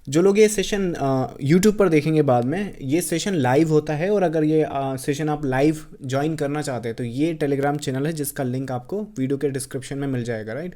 जो लोग ये सेशन यूट्यूब पर देखेंगे बाद में, ये सेशन लाइव होता है, और अगर ये सेशन आप लाइव ज्वाइन करना चाहते हैं तो ये टेलीग्राम चैनल है जिसका लिंक आपको वीडियो के डिस्क्रिप्शन में मिल जाएगा, राइट।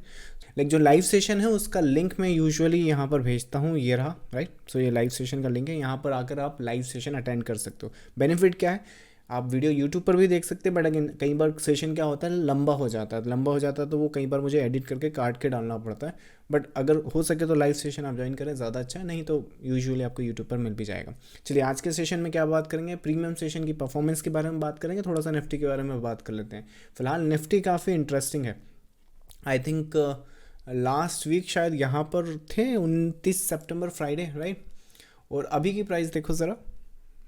लेकिन जो लाइव सेशन है उसका लिंक मैं यूजुअली यहाँ पर भेजता हूँ, ये रहा, राइट। सो ये लाइव सेशन का लिंक है, यहाँ पर आकर आप लाइव सेशन अटेंड कर सकते हो। बेनिफिट क्या है, आप वीडियो यूट्यूब पर भी देख सकते हैं, बट अगेन कई बार सेशन क्या होता है, लंबा हो जाता है, तो वो कई बार मुझे एडिट करके काट के डालना पड़ता है। बट अगर हो सके तो लाइव सेशन आप ज्वाइन करें, ज़्यादा अच्छा है, नहीं तो यूजुअली आपको यूट्यूब पर मिल भी जाएगा। चलिए आज के सेशन में क्या बात करेंगे, प्रीमियम सेशन की परफॉर्मेंस के बारे में बात करेंगे, थोड़ा सा निफ्टी के बारे में बात कर लेते हैं। फिलहाल निफ्टी काफ़ी इंटरेस्टिंग है। आई थिंक लास्ट वीक शायद यहाँ पर थे 29 सितंबर, फ्राइडे, राइट। और अभी की प्राइस देखो ज़रा,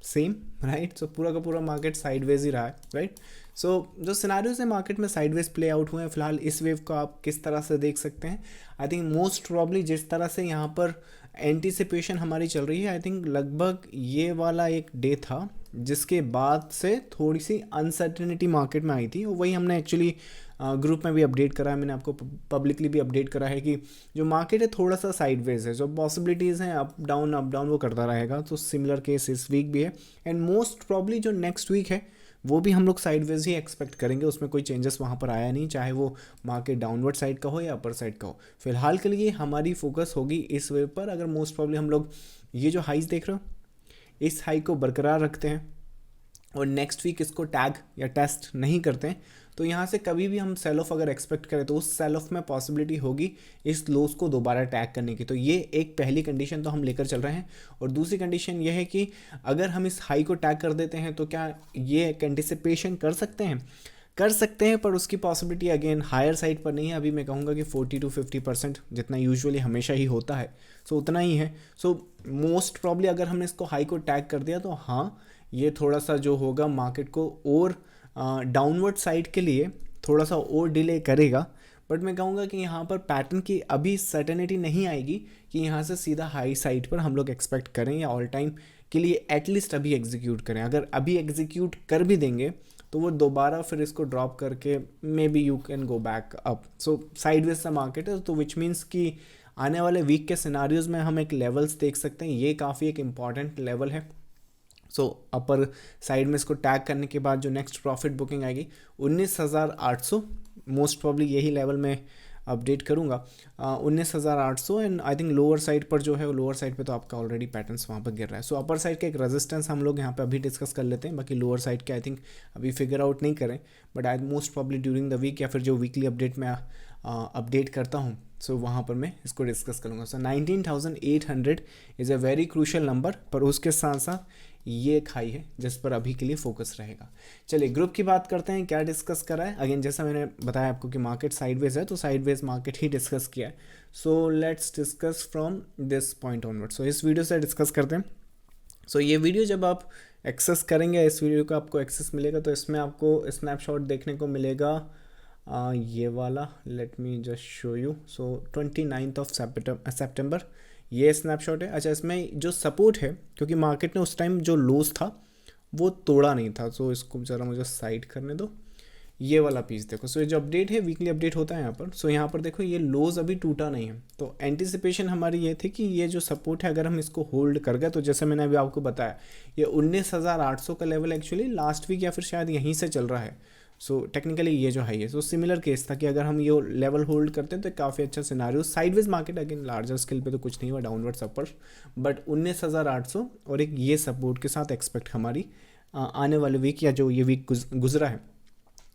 सेम, राइट। सो पूरा का पूरा मार्केट साइडवेज ही रहा है, राइट। सो जो सिनारियोज है मार्केट में साइडवेज प्ले आउट हुए हैं। फिलहाल इस वेव को आप किस तरह से देख सकते हैं, आई थिंक मोस्ट प्रॉब्ली जिस तरह से यहाँ पर एंटीसिपेशन हमारी चल रही है, आई थिंक लगभग ये वाला एक डे था जिसके बाद से थोड़ी सी अनसर्टेनिटी मार्केट में आई थी, और वही हमने एक्चुअली ग्रुप में भी अपडेट करा है, मैंने आपको पब्लिकली भी अपडेट करा है कि जो मार्केट है थोड़ा सा साइडवेज है, जो पॉसिबिलिटीज़ हैं अप डाउन वो करता रहेगा। तो सिमिलर केस इस वीक भी है, एंड मोस्ट प्रॉब्ली जो नेक्स्ट वीक है वो भी हम लोग साइडवेज ही एक्सपेक्ट करेंगे। उसमें कोई चेंजेस वहाँ पर आया नहीं, चाहे वो मार्केट डाउनवर्ड साइड का हो या अपर साइड का हो। फिलहाल के लिए हमारी फोकस होगी इस वेव पर। अगर मोस्ट प्रॉब्ली हम लोग ये जो हाइज देख रहे हो, इस हाई को बरकरार रखते हैं और नेक्स्ट वीक इसको टैग या टेस्ट नहीं करते हैं, तो यहाँ से कभी भी हम सेल ऑफ अगर एक्सपेक्ट करें तो उस सेल ऑफ में पॉसिबिलिटी होगी इस लोस को दोबारा टैग करने की। तो ये एक पहली कंडीशन तो हम लेकर चल रहे हैं। और दूसरी कंडीशन ये है कि अगर हम इस हाई को टैग कर देते हैं तो क्या ये एक एंटिसिपेशन कर सकते हैं, पर उसकी पॉसिबिलिटी अगेन हायर साइड पर नहीं है। अभी मैं कहूँगा कि 40-50% जितना यूजुअली हमेशा ही होता है, सो उतना ही है। सो मोस्ट प्रॉब्ली अगर हमने इसको हाई को टैग कर दिया तो हाँ, ये थोड़ा सा जो होगा मार्केट को और डाउनवर्ड साइड के लिए थोड़ा सा और डिले करेगा। बट मैं कहूँगा कि यहाँ पर पैटर्न की अभी सर्टेनिटी नहीं आएगी कि यहाँ से सीधा हाई साइड पर हम लोग एक्सपेक्ट करें या ऑल टाइम के लिए एटलीस्ट अभी एग्जीक्यूट करें। अगर अभी एग्जीक्यूट कर भी देंगे तो वो दोबारा फिर इसको ड्रॉप करके may be you can go back up. So sideways सा मार्केट है, तो विच मीन्स कि आने वाले वीक के सिनारियोज में हम एक लेवल्स देख सकते हैं। ये काफ़ी एक इम्पॉर्टेंट लेवल है। सो अपर साइड में इसको टैग करने के बाद जो नेक्स्ट प्रॉफिट बुकिंग आएगी 19,800, मोस्ट प्रॉब्ली यही लेवल में अपडेट करूँगा, 19,800। And I think lower side पर जो है, लोअर साइड पे तो आपका ऑलरेडी पैटर्न्स वहाँ पर गिर रहा है। सो अपर साइड का एक रेजिस्टेंस हम लोग यहाँ पे अभी डिस्कस कर लेते हैं, बाकी लोअर साइड के आई थिंक अभी फिगर आउट नहीं करें, but I most probably during the week या फिर जो वीकली अपडेट में अपडेट करता हूँ, सो वहाँ पर मैं इसको डिस्कस करूँगा। सो 19,800 is a very crucial number, पर उसके साथ साथ ये एक हाई है जिस पर अभी के लिए फोकस रहेगा। चलिए ग्रुप की बात करते हैं, क्या डिस्कस करा है। अगेन जैसा मैंने बताया आपको कि मार्केट साइडवेज है, तो साइडवेज मार्केट ही डिस्कस किया है। So let's discuss from this point onward. So इस वीडियो से डिस्कस करते हैं। सो ये वीडियो जब आप एक्सेस करेंगे, इस वीडियो का आपको एक्सेस मिलेगा, तो इसमें आपको स्नैपशॉट देखने को मिलेगा, ये वाला, let me just show you. So 29 सितंबर ये स्नैपशॉट है। अच्छा, इसमें जो सपोर्ट है, क्योंकि मार्केट ने उस टाइम जो लोस था वो तोड़ा नहीं था, सो इसको ज़रा मुझे साइड करने दो। ये वाला पीस देखो। सो ये जो अपडेट है, वीकली अपडेट होता है यहाँ पर। सो यहाँ पर देखो ये लोज अभी टूटा नहीं है, तो एंटिसिपेशन हमारी ये थी कि ये जो सपोर्ट है अगर हम इसको होल्ड कर गए, तो जैसे मैंने अभी आपको बताया ये 19,800 का लेवल एक्चुअली लास्ट वीक या फिर शायद यहीं से चल रहा है। सो टेक्निकली ये जो हाई है, सो सिमिलर केस था कि अगर हम ये लेवल होल्ड करते हैं तो काफ़ी अच्छा scenario. Sideways market again larger scale पे तो कुछ नहीं हुआ, डाउनवर्ड अपर, बट 19,800 और एक ये सपोर्ट के साथ एक्सपेक्ट हमारी आने वाले वीक या जो ये वीक गुजरा है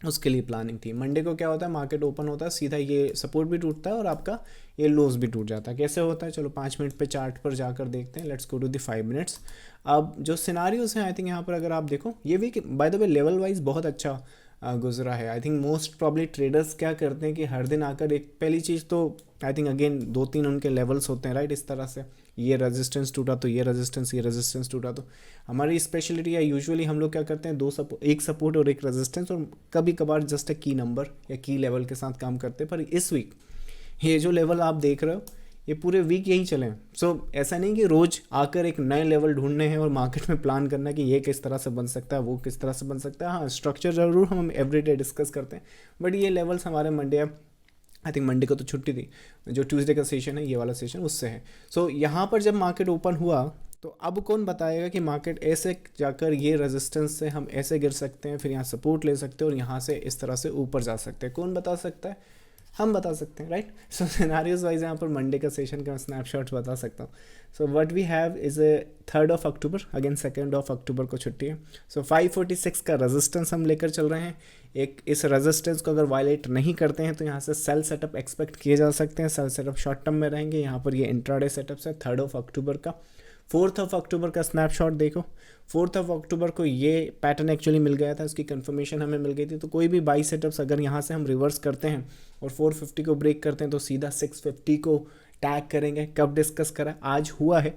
उसके लिए प्लानिंग थी। मंडे को क्या होता है, मार्केट ओपन होता है, सीधा ये सपोर्ट भी टूटता है और आपका ये लोस भी टूट जाता है। कैसे होता है, चलो 5 मिनट पे चार्ट पर जाकर देखते हैं। Let's go to the 5 minutes. अब जो सिनारियोज हैं, आई थिंक यहाँ पर अगर आप देखो, ये week by the way level wise बहुत अच्छा गुजरा है। I think most probably traders क्या करते हैं कि हर दिन आकर एक पहली चीज़ तो आई थिंक अगेन 2-3 उनके लेवल्स होते हैं, राइट। इस तरह से ये रेजिस्टेंस टूटा तो ये रेजिस्टेंस टूटा, तो हमारी स्पेशलिटी है यूजुअली हम लोग क्या करते हैं, एक सपोर्ट और एक रेजिस्टेंस, और कभी कभार जस्ट एक की नंबर या की लेवल के साथ काम करते हैं। पर इस वीक ये जो लेवल आप देख रहे हो ये पूरे वीक यही चले। सो ऐसा नहीं कि रोज़ आकर एक नए लेवल ढूंढने हैं और मार्केट में प्लान करना है कि ये किस तरह से बन सकता है, वो किस तरह से बन सकता है। हाँ, स्ट्रक्चर ज़रूर हम एवरीडे डिस्कस करते हैं, बट ये लेवल्स हमारे मंडे आई थिंक मंडे को तो छुट्टी थी, जो ट्यूसडे का सेशन है ये वाला सेशन उससे है। सो यहाँ पर जब मार्केट ओपन हुआ तो अब कौन बताएगा कि मार्केट ऐसे जाकर ये रेजिस्टेंस से हम ऐसे गिर सकते हैं, फिर यहाँ सपोर्ट ले सकते हैं और यहाँ से इस तरह से ऊपर जा सकते हैं? कौन बता सकता है? हम बता सकते हैं, राइट। सो सिनारियोज वाइज यहाँ पर मंडे का सेशन का स्नैपशॉट्स बता सकता हूँ। So what we have is 3 October, again 2 October को छुट्टी है। सो 546 का रेजिस्टेंस हम लेकर चल रहे हैं। एक इस रेजिस्टेंस को अगर वायलेट नहीं करते हैं तो यहाँ से सेल सेटअप एक्सपेक्ट किए जा सकते हैं। सेल सेटअप शॉर्ट टर्म में रहेंगे। यहाँ पर ये इंट्राडे सेटअप है 3 अक्टूबर का। 4 अक्टूबर का स्नैपशॉट देखो। 4 अक्टूबर को ये पैटर्न एक्चुअली मिल गया था, उसकी कंफर्मेशन हमें मिल गई थी। तो कोई भी बाई सेटअप्स अगर यहाँ से हम रिवर्स करते हैं और 450 को ब्रेक करते हैं तो सीधा 650 को टैग करेंगे। कब डिस्कस करा? आज हुआ है,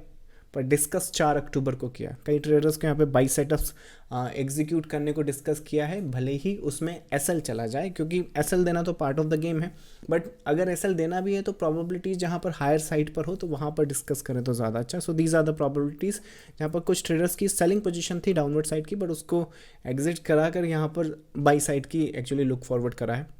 पर डिस्कस 4 अक्टूबर को किया। कई ट्रेडर्स को यहाँ पे बाई सेटअप्स एग्जीक्यूट करने को डिस्कस किया है, भले ही उसमें एसएल चला जाए, क्योंकि एसएल देना तो पार्ट ऑफ द गेम है। बट अगर एसएल देना भी है तो प्रोबेबिलिटीज़ जहाँ पर हायर साइड पर हो तो वहाँ पर डिस्कस करें तो ज़्यादा अच्छा। So these are the probabilities जहाँ पर कुछ ट्रेडर्स की सेलिंग पोजीशन थी डाउनवर्ड साइड की, बट उसको एग्जिट करा कर यहाँ पर बाई साइड की एक्चुअली लुक फॉरवर्ड करा है।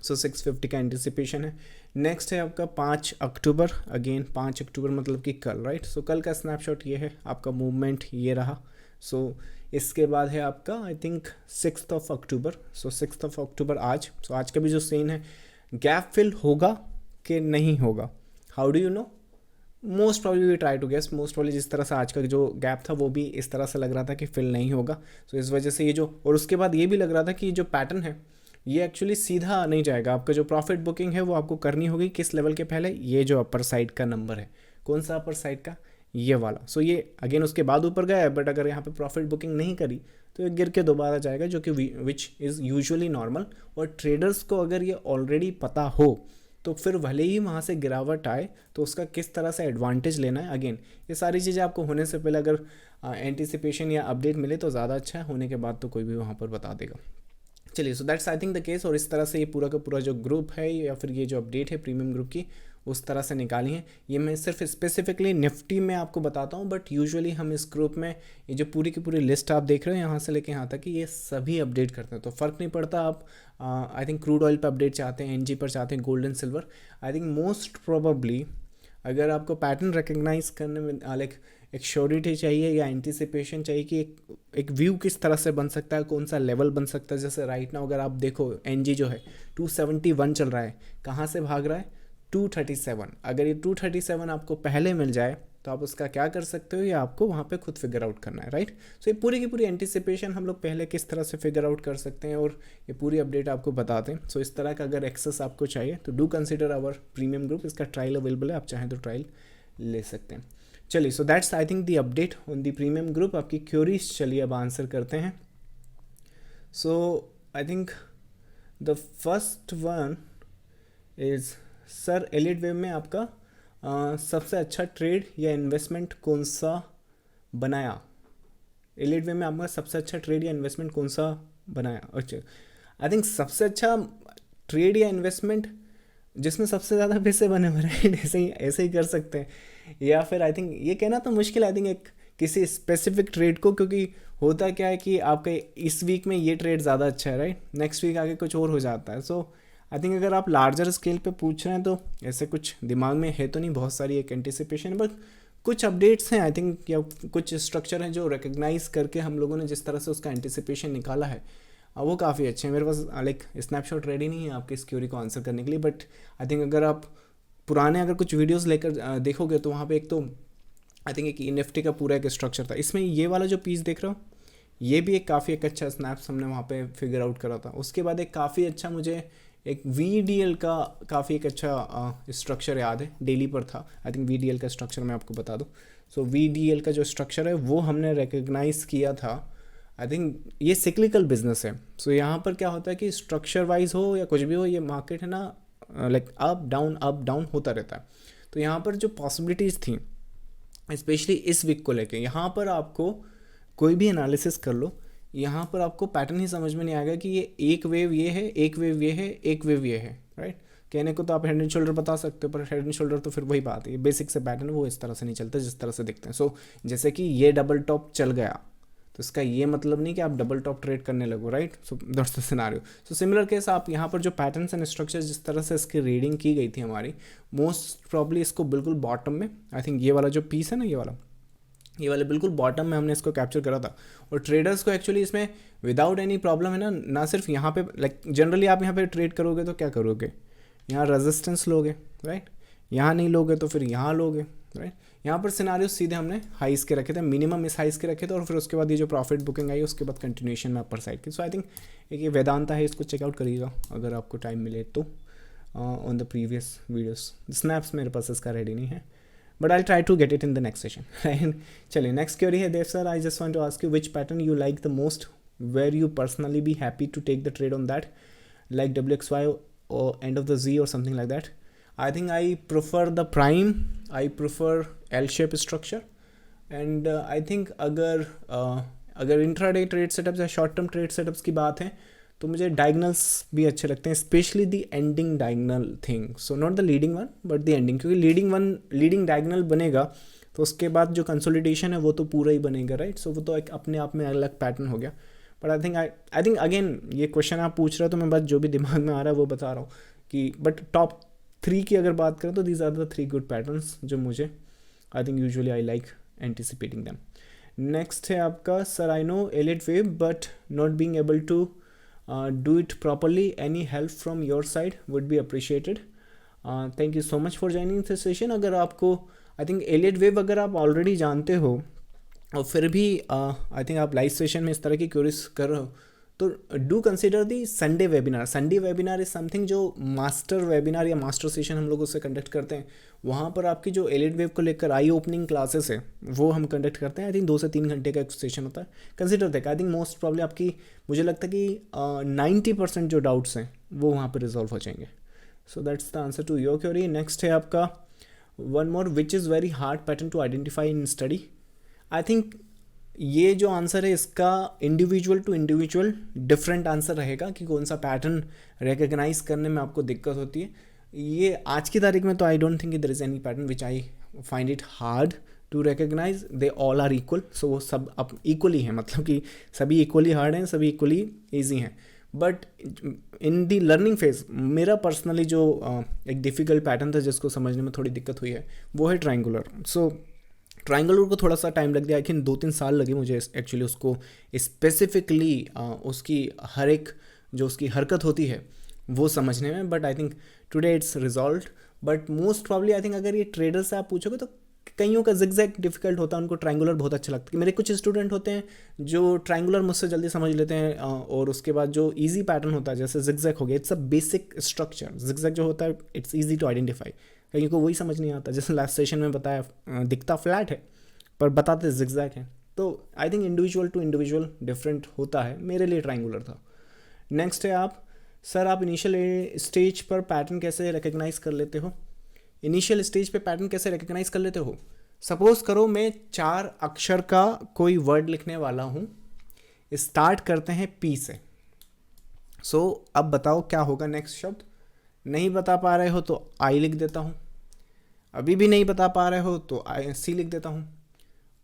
सो 650 का एंटिसिपेशन है। नेक्स्ट है आपका 5 अक्टूबर, अगेन 5 अक्टूबर मतलब कि कल, राइट। सो कल का स्नैपशॉट ये है, आपका मूवमेंट ये रहा। सो इसके बाद है आपका आई थिंक 6 अक्टूबर। सो 6 अक्टूबर आज। सो आज का भी जो सीन है, गैप फिल होगा कि नहीं होगा? How do you know? Most probably we try to guess. Most probably जिस तरह से आज का जो गैप था वो भी इस तरह से लग रहा था कि फिल नहीं होगा। सो इस वजह से ये जो, और उसके बाद ये भी लग रहा था कि जो पैटर्न है ये एक्चुअली सीधा नहीं जाएगा। आपका जो प्रॉफिट बुकिंग है वो आपको करनी होगी किस लेवल के पहले? ये जो अपर साइड का नंबर है। कौन सा अपर साइड का? ये वाला। सो ये अगेन उसके बाद ऊपर गया है, बट अगर यहाँ पे प्रॉफिट बुकिंग नहीं करी तो ये गिर के दोबारा जाएगा, जो कि विच इज़ यूजुअली नॉर्मल। और ट्रेडर्स को अगर ये ऑलरेडी पता हो तो फिर भले ही वहाँ से गिरावट आए तो उसका किस तरह से एडवांटेज लेना है। अगेन ये सारी चीज़ें आपको होने से पहले अगर एंटिसिपेशन या अपडेट मिले तो ज़्यादा अच्छा है, होने के बाद तो कोई भी वहाँ पर बता देगा। चलिए, so that's I think the case. और इस तरह से ये पूरा का पूरा जो ग्रुप है या फिर ये जो अपडेट है प्रीमियम ग्रुप की, उस तरह से निकाली है। ये मैं सिर्फ स्पेसिफिकली निफ्टी में आपको बताता हूँ, बट यूजुअली हम इस ग्रुप में ये जो पूरी की पूरी लिस्ट आप देख रहे हो यहाँ से लेके यहाँ तक कि ये सभी अपडेट करते हैं। तो फ़र्क नहीं पड़ता आप आई थिंक क्रूड ऑयल पर अपडेट चाहते हैं, एनजी पर चाहते हैं, gold and silver. I think most probably अगर आपको पैटर्न रिकग्नाइज करने में लाइक एक श्योरिटी चाहिए या एंटिसिपेशन चाहिए कि एक व्यू किस तरह से बन सकता है, कौन सा लेवल बन सकता है। जैसे राइट नाउ अगर आप देखो एनजी जो है 271 चल रहा है, कहाँ से भाग रहा है? 237। अगर ये 237 आपको पहले मिल जाए तो आप उसका क्या कर सकते हो, या आपको वहाँ पे खुद फिगर आउट करना है, राइट। सो ये पूरी की पूरी एंटिसिपेशन हम लोग पहले किस तरह से फिगर आउट कर सकते हैं और ये पूरी अपडेट आपको बताते हैं। सो इस तरह का अगर एक्सेस आपको चाहिए तो do consider our premium group. इसका ट्रायल अवेलेबल है, आप चाहें तो ट्रायल ले सकते हैं। चलिए, so that's I think the update on the premium group. आपकी क्यूरीज चलिए अब आंसर करते हैं। So I think the first one is sir elite wave में आपका सबसे अच्छा ट्रेड या इन्वेस्टमेंट कौन सा बनाया? एलिट वेव में आपका सबसे अच्छा ट्रेड या इन्वेस्टमेंट कौन सा बनाया? अच्छा, आई थिंक सबसे अच्छा ट्रेड या इन्वेस्टमेंट जिसमें सबसे ज़्यादा पैसे बने हुए, राइट। ऐसे ही कर सकते हैं। या फिर आई थिंक ये कहना तो मुश्किल है, आई थिंक एक किसी स्पेसिफिक ट्रेड को, क्योंकि होता क्या है कि आपका इस वीक में ये ट्रेड ज़्यादा अच्छा है, राइट, नेक्स्ट वीक आगे कुछ और हो जाता है। सो आई थिंक अगर आप लार्जर स्केल पे पूछ रहे हैं तो ऐसे कुछ दिमाग में है तो नहीं, बहुत सारी एक एंटिसिपेशन, बट कुछ अपडेट्स हैं आई थिंक, या कुछ स्ट्रक्चर हैं जो रिकग्नाइज करके हम लोगों ने जिस तरह से उसका एंटिसिपेशन निकाला है वो काफ़ी अच्छे हैं। मेरे पास लाइक स्नैपशॉट रेडी नहीं है आपकी इस क्यूरी को आंसर करने के लिए, बट आई थिंक अगर आप पुराने अगर कुछ वीडियोस लेकर देखोगे तो वहाँ पे एक तो आई थिंक एक निफ्टी का पूरा एक स्ट्रक्चर था। इसमें ये वाला जो पीस देख रहे हो ये भी एक काफ़ी एक अच्छा स्नैप्स हमने वहाँ पे फिगर आउट करा था। उसके बाद एक काफ़ी अच्छा मुझे एक VDL का काफ़ी एक अच्छा स्ट्रक्चर याद है, डेली पर था। आई थिंक VDL का स्ट्रक्चर मैं आपको बता दूँ। सो VDL का जो स्ट्रक्चर है वो हमने रिकग्नाइज़ किया था। आई थिंक ये सिक्लिकल बिजनेस है। सो यहाँ पर क्या होता है कि स्ट्रक्चर वाइज हो या कुछ भी हो, ये मार्केट है ना लाइक अप डाउन होता रहता है। तो यहाँ पर जो पॉसिबिलिटीज़ थी स्पेशली इस वीक को लेके, यहाँ पर आपको कोई भी एनालिसिस कर लो, यहाँ पर आपको पैटर्न ही समझ में नहीं आएगा कि ये एक वेव ये है, एक वेव ये है, एक वेव ये है, राइट। कहने को तो आप हेड एंड शोल्डर बता सकते हो, पर हेड एंड शोल्डर तो फिर वही बात है, बेसिक से पैटर्न वो इस तरह से नहीं चलता जिस तरह से दिखते हैं। सो जैसे कि ये डबल टॉप चल गया तो इसका ये मतलब नहीं कि आप डबल टॉप ट्रेड करने लगो, right. So that's the scenario. So similar case आप यहाँ पर जो पैटर्न्स एंड स्ट्रक्चर्स जिस तरह से इसकी रीडिंग की गई थी हमारी, मोस्ट प्रॉब्ली इसको बिल्कुल बॉटम में, आई थिंक ये वाला जो पीस है ना, ये वाले बिल्कुल बॉटम में हमने इसको कैप्चर करा था। और ट्रेडर्स को एक्चुअली इसमें विदाउट एनी प्रॉब्लम है ना सिर्फ यहाँ पे लाइक जनरली आप यहाँ पे ट्रेड करोगे तो क्या करोगे, यहाँ रेजिस्टेंस लोगे, राइट, यहाँ नहीं लोगे तो फिर यहाँ लोगे, राइट। यहाँ पर सिनारियो सीधे हमने हाइस के रखे थे, मिनिमम इस हाइस के रखे थे, और फिर उसके बाद ये जो प्रॉफिट बुकिंग आई उसके बाद कंटिन्यूएशन में अपर साइड की। सो आई थिंक एक ये वेदांता है, इसको चेकआउट करिएगा अगर आपको टाइम मिले तो on the previous videos. Snaps मेरे पास इसका रेडी नहीं है, but I try to get it in the next session, right. चलिए नेक्स्ट क्वेरी है Dev sir, I just want to ask you which pattern you like the most, where you personally be happy to take the trade on that, like WXY or end of the Z or something like that. I think I prefer the prime, I prefer L-shape structure, and I think अगर intraday trade setups या short term trade setups की बात है तो मुझे diagonals भी अच्छे लगते हैं, specially the ending diagonal thing. So not the leading one but the ending, क्योंकि लीडिंग डायगनल बनेगा तो उसके बाद जो कंसोलिडेशन है वो तो पूरा ही बनेगा, राइट। सो वो तो एक अपने आप में अलग पैटर्न हो गया। बट आई थिंक अगेन ये क्वेश्चन आप पूछ रहे हो तो मैं बस जो भी दिमाग में आ रहा है वो बता रहा हूँ कि बट टॉप 3 की अगर बात करें तो these are the 3 good patterns जो मुझे I think usually I like anticipating them. Next है आपका, sir I know Elliott wave but not being able to do it properly, any help from your side would be appreciated. Thank you so much for joining this session. अगर आपको I think elite wave अगर आप already जानते हो और फिर भी I think आप लाइव सेशन में इस तरह की क्वेरीज कर रहे हो तो do consider the Sunday webinar. Sunday webinar is something जो मास्टर वेबिनार या मास्टर सेशन हम लोग उससे कंडक्ट करते हैं। वहाँ पर आपकी जो एलिट वेव को लेकर आई ओपनिंग क्लासेस है वो हम कंडक्ट करते हैं। आई थिंक 2 से 3 घंटे का एक सेशन होता है। कंसिडर देख, आई थिंक मोस्ट प्रॉब्लम आपकी, मुझे लगता है कि 90% जो डाउट्स हैं वो वहाँ पर रिजॉल्व हो जाएंगे। So that's the answer to your query. Next है आपका, one more, which is very hard pattern to identify in study. I think ये जो आंसर है इसका individual to individual different answer रहेगा कि कौन सा पैटर्न रिकग्नाइज करने में आपको दिक्कत होती है। ये आज की तारीख में तो I don't think there is any pattern which I find it hard to recognise, they all are equal. So वो सब अब इक्वली हैं, मतलब कि सभी इक्वली हार्ड हैं, सभी इक्वली ईजी हैं। But in the learning phase मेरा पर्सनली जो एक डिफ़िकल्ट पैटर्न था जिसको समझने में थोड़ी दिक्कत हुई है वो है ट्रायंगुलर। सो ट्रायंगुलर को थोड़ा सा टाइम लग गया, आई थिंक 2-3 साल लगे मुझे एक्चुअली उसको स्पेसिफिकली उसकी हर एक जो उसकी हरकत होती है वो समझने में। But I think today it's resolved. But most probably I think अगर ये ट्रेडर से आप पूछोगे तो कईयों का जिगजैग डिफिकल्ट होता है, उनको ट्रायंगुलर बहुत अच्छा लगता है। मेरे कुछ स्टूडेंट होते हैं जो ट्रायंगुलर मुझसे जल्दी समझ लेते हैं, और उसके बाद जो इजी पैटर्न होता है जैसे जिगजैग हो गया, it's a basic structure. Zigzag जो होता है इट्स ईजी टू आइडेंटिफाई, कहीं को वही समझ नहीं आता। जैसे लास्ट सेशन में बताया दिखता फ्लैट है पर बताते जिगजैग है। तो I think individual to individual different होता है। मेरे लिए ट्रायंगुलर था। नेक्स्ट है आप, सर आप इनिशियल स्टेज पर पैटर्न कैसे रिकग्नाइज कर लेते हो? इनिशियल स्टेज पे पैटर्न कैसे रिकग्नाइज कर लेते हो? सपोज करो मैं 4 अक्षर का कोई वर्ड लिखने वाला हूँ, स्टार्ट करते हैं पी से। सो अब बताओ क्या होगा नेक्स्ट शब्द? नहीं बता पा रहे हो तो आई लिख देता हूँ, अभी भी नहीं बता पा रहे हो तो आई सी लिख देता हूँ,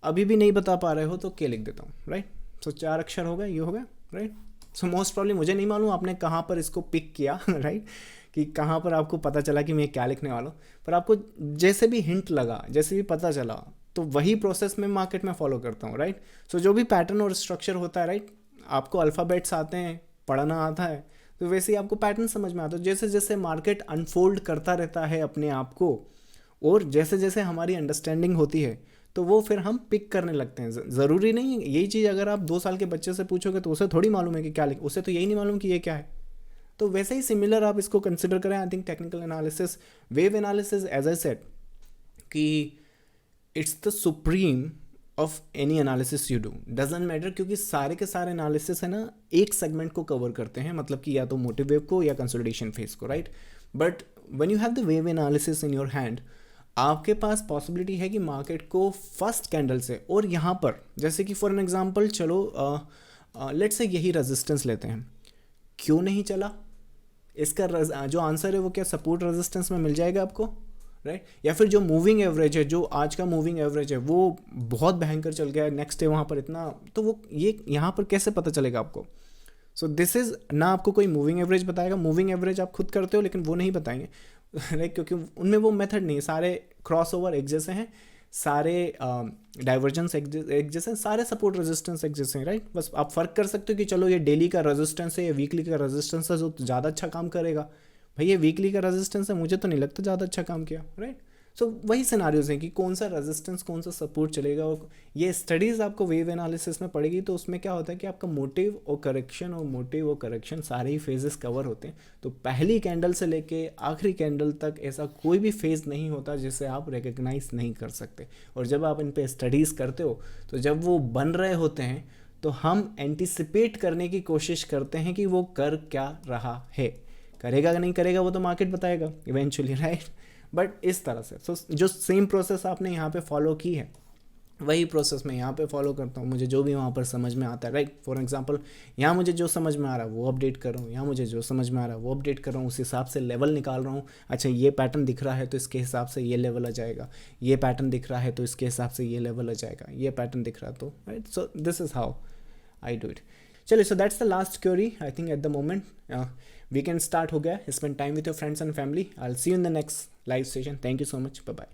अभी भी नहीं बता पा रहे हो तो के लिख देता हूँ, राइट। सो 4 अक्षर हो गए, ये हो गया, राइट। सो मोस्ट प्रॉब्लम मुझे नहीं मालूम आपने कहाँ पर इसको पिक किया, राइट, कि कहाँ पर आपको पता चला कि मैं क्या लिखने वाला हूँ, पर आपको जैसे भी हिंट लगा, जैसे भी पता चला, तो वही प्रोसेस मैं मार्केट में फॉलो करता हूँ, राइट। सो जो भी पैटर्न और स्ट्रक्चर होता है, राइट, आपको अल्फ़ाबेट्स आते हैं, पढ़ना आता है, तो वैसे ही आपको पैटर्न समझ में आता है। जैसे जैसे मार्केट अनफोल्ड करता रहता है अपने आप को, और जैसे जैसे हमारी अंडरस्टैंडिंग होती है तो वो फिर हम पिक करने लगते हैं। ज़रूरी नहीं है यही चीज़ अगर आप 2 साल के बच्चे से पूछोगे तो उसे थोड़ी मालूम है कि क्या लिख, उसे तो यही नहीं मालूम कि ये क्या है। तो वैसे ही सिमिलर आप इसको कंसिडर करें। I think technical analysis, wave analysis, as I said कि it's the supreme of any analysis you do, doesn't matter, क्योंकि सारे के सारे एनालिसिस है ना एक सेगमेंट को कवर करते हैं, मतलब कि या तो मोटिव वेव को या कंसोलिडेशन फेज को, right. But when you have the wave analysis in your hand, आपके पास पॉसिबिलिटी है कि मार्केट को फर्स्ट कैंडल से, और यहाँ पर जैसे कि फॉर एन एग्जांपल चलो लेट्स से यही रेजिस्टेंस लेते हैं, क्यों नहीं चला? इसका जो आंसर है वो क्या सपोर्ट रेजिस्टेंस में मिल जाएगा आपको? राइट। या फिर जो मूविंग एवरेज है, जो आज का मूविंग एवरेज है वो बहुत भयंकर चल गया है, नेक्स्ट डे वहाँ पर इतना, तो वो ये यहाँ पर कैसे पता चलेगा आपको? सो दिस इज़ ना, आपको कोई मूविंग एवरेज बताएगा, मूविंग एवरेज आप खुद करते हो लेकिन वो नहीं बताएंगे राइट, क्योंकि उनमें वो मेथड नहीं है। सारे क्रॉस ओवर एक जैसे हैं, सारे डाइवर्जेंस एक जैसे हैं, सारे सपोर्ट रेजिस्टेंस एक जैसे हैं, राइट। बस आप फ़र्क कर सकते हो कि चलो ये डेली का रेजिस्टेंस है या वीकली का रेजिस्टेंस है, जो ज़्यादा अच्छा काम करेगा। भाई ये वीकली का रेजिस्टेंस है, मुझे तो नहीं लगता ज़्यादा अच्छा काम किया, राइट। सो वही सिनारियोज हैं कि कौन सा रेजिस्टेंस कौन सा सपोर्ट चलेगा। और ये स्टडीज़ आपको वेव एनालिसिस में पड़ेगी, तो उसमें क्या होता है कि आपका मोटिव और करेक्शन और मोटिव और करेक्शन सारे ही फेजेस कवर होते हैं। तो पहली कैंडल से लेके आखिरी कैंडल तक ऐसा कोई भी फेज़ नहीं होता जिसे आप रिकग्नाइज नहीं कर सकते। और जब आप इन पे स्टडीज़ करते हो तो जब वो बन रहे होते हैं तो हम एंटिसिपेट करने की कोशिश करते हैं कि वो कर क्या रहा है। करेगा कि नहीं करेगा वो तो मार्केट बताएगा इवेंचुअली, राइट। बट इस तरह से जो सेम प्रोसेस आपने यहाँ पे फॉलो की है वही प्रोसेस मैं यहाँ पे फॉलो करता हूँ। मुझे जो भी वहाँ पर समझ में आता है, राइट। फॉर एग्जांपल यहाँ मुझे जो समझ में आ रहा है वो अपडेट कर रहा हूँ, यहाँ मुझे जो समझ में आ रहा है वो अपडेट कर रहा हूँ, उस हिसाब से लेवल निकाल रहा हूँ। अच्छा ये पैटर्न दिख रहा है तो इसके हिसाब से ये लेवल आ जाएगा, ये पैटर्न दिख रहा है तो इसके हिसाब से ये लेवल आ जाएगा, ये पैटर्न दिख रहा तो, right. So this is how I do it. चलिए, so that's the last query I think at the moment. Weekend start हो गया, spend time with your friends and family. I will see you in the next live session. Thank you so much, bye bye.